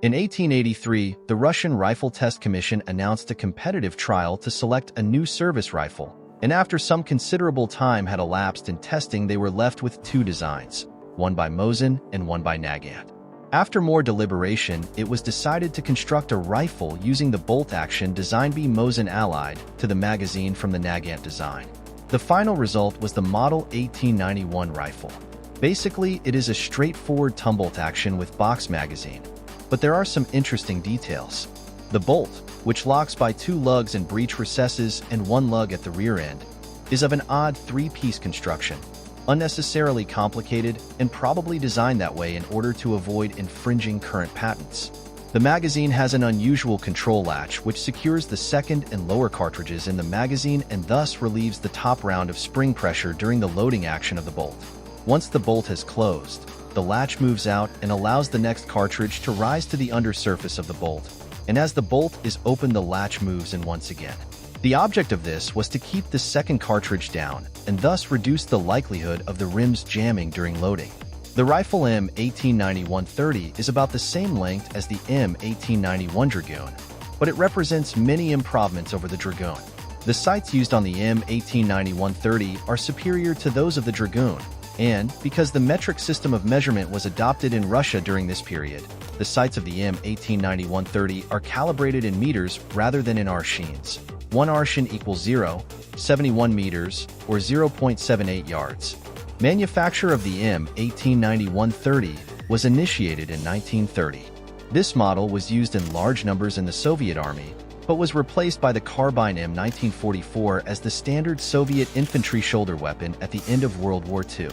In 1883, the Russian Rifle Test Commission announced a competitive trial to select a new service rifle, and after some considerable time had elapsed in testing, they were left with two designs, one by Mosin and one by Nagant. After more deliberation, it was decided to construct a rifle using the bolt action designed by Mosin allied to the magazine from the Nagant design. The final result was the Model 1891 rifle. Basically, it is a straightforward tumbolt action with box magazine. But there are some interesting details. The bolt, which locks by two lugs and breech recesses and one lug at the rear end, is of an odd three-piece construction, unnecessarily complicated and probably designed that way in order to avoid infringing current patents. The magazine has an unusual control latch which secures the second and lower cartridges in the magazine and thus relieves the top round of spring pressure during the loading action of the bolt. Once the bolt has closed, the latch moves out and allows the next cartridge to rise to the undersurface of the bolt, and as the bolt is opened, the latch moves in once again. The object of this was to keep the second cartridge down and thus reduce the likelihood of the rims jamming during loading. The rifle M1891-30 is about the same length as the M1891 Dragoon, but it represents many improvements over the Dragoon. The sights used on the M1891-30 are superior to those of the Dragoon, and, because the metric system of measurement was adopted in Russia during this period, the sights of the M1891-30 are calibrated in meters rather than in arsheens. 1 arshin equals 0.71 meters, or 0.78 yards. Manufacture of the M1891-30 was initiated in 1930. This model was used in large numbers in the Soviet Army, but was replaced by the carbine M1944 as the standard Soviet infantry shoulder weapon at the end of World War II.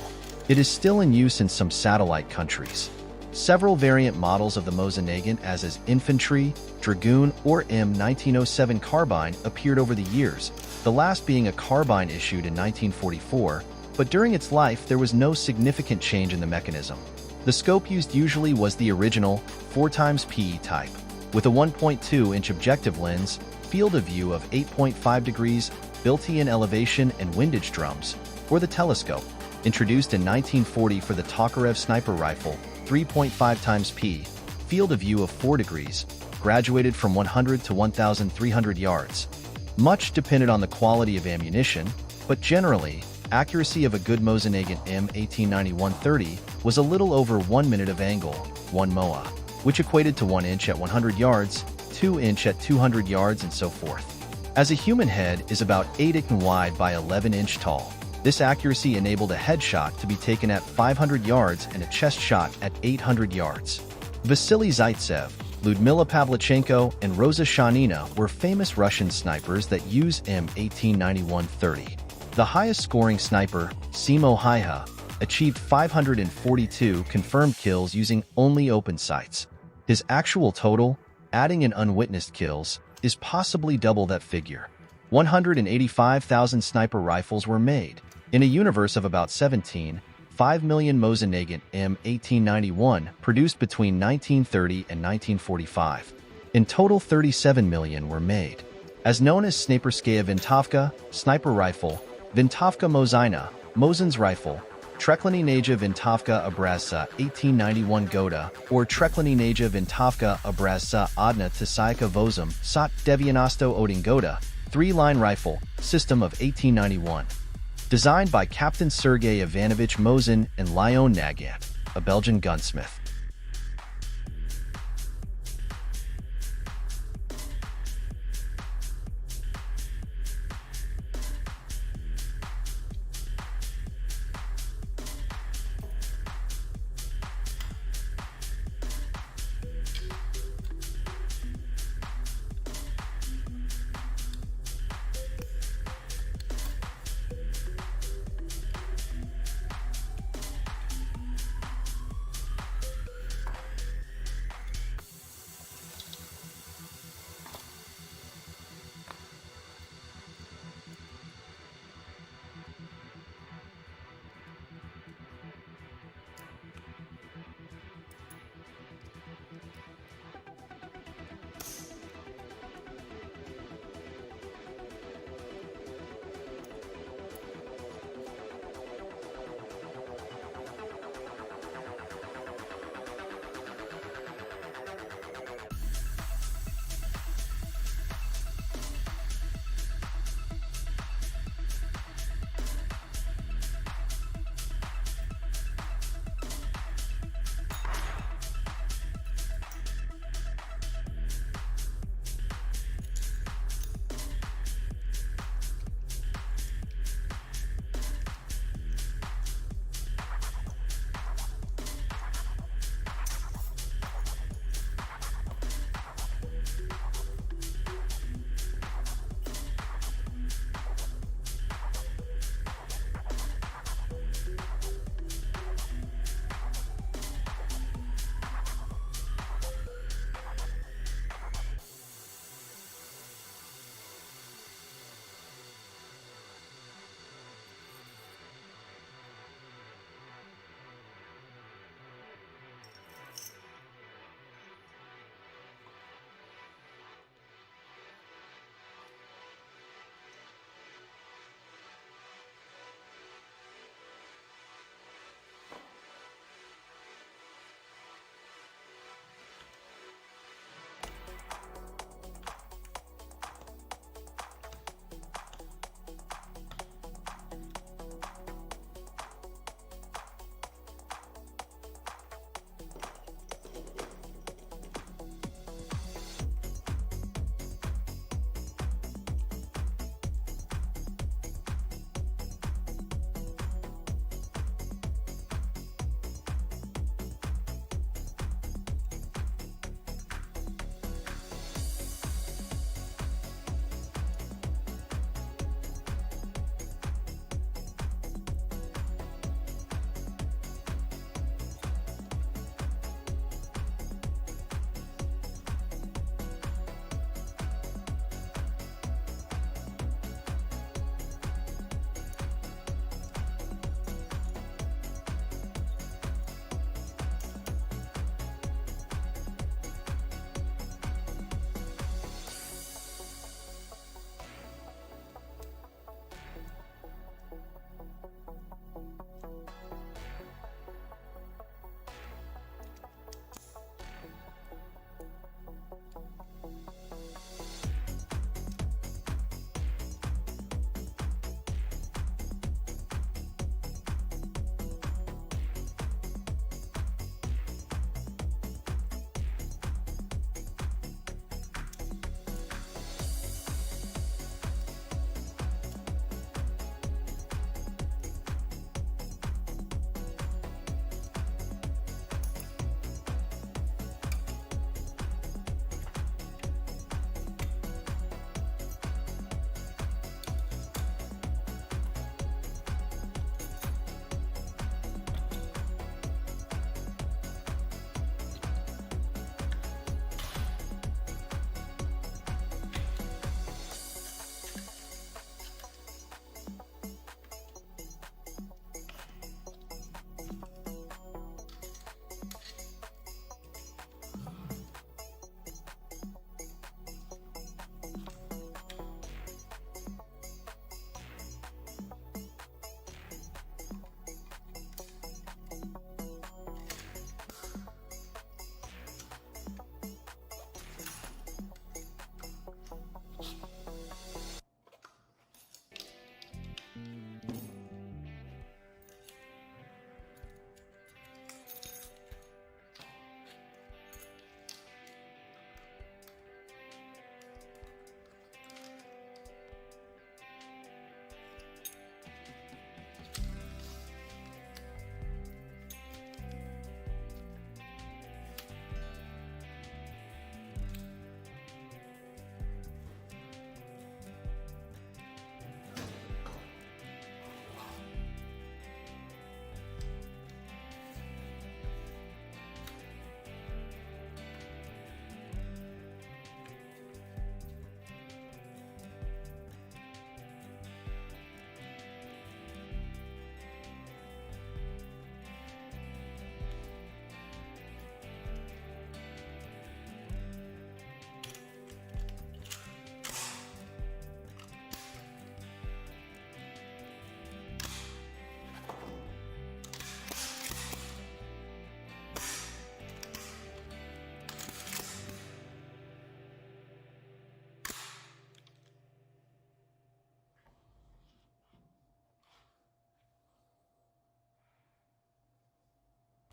It is still in use in some satellite countries. Several variant models of the Mosin-Nagant as infantry, dragoon, or M1907 carbine appeared over the years, the last being a carbine issued in 1944, but during its life there was no significant change in the mechanism. The scope used usually was the original 4xPE type, with a 1.2-inch objective lens, field of view of 8.5 degrees, built-in elevation and windage drums, or the telescope, introduced in 1940 for the Tokarev sniper rifle, 3.5xP, field of view of 4 degrees, graduated from 100 to 1,300 yards. Much depended on the quality of ammunition, but generally, accuracy of a good Mosin-Nagant M1891-30 was a little over 1 minute of angle, 1 MOA, which equated to 1 inch at 100 yards, 2 inch at 200 yards, and so forth. As a human head is about 8 inch wide by 11 inch tall, this accuracy enabled a headshot to be taken at 500 yards and a chest shot at 800 yards. Vasily Zaitsev, Ludmila Pavlichenko, and Rosa Shanina were famous Russian snipers that use M1891-30. The highest-scoring sniper, Simo Haiha, achieved 542 confirmed kills using only open sights. His actual total, adding in unwitnessed kills, is possibly double that figure. 185,000 sniper rifles were made. In a universe of about 5 million Mosin-Nagant M1891 produced between 1930 and 1945. In total, 37 million were made. As known as Snaiperskaya Vintavka, sniper rifle, Vintavka Mozina, Mosin's rifle, Treklany-Naja Vintavka Obrazca 1891 Goda, or Treklany-Naja Vintavka Obrazca Odna Tisayka Vozum Sot 91 Goda, 3-line rifle, system of 1891. Designed by Captain Sergei Ivanovich Mosin and Mosin-Nagant, a Belgian gunsmith.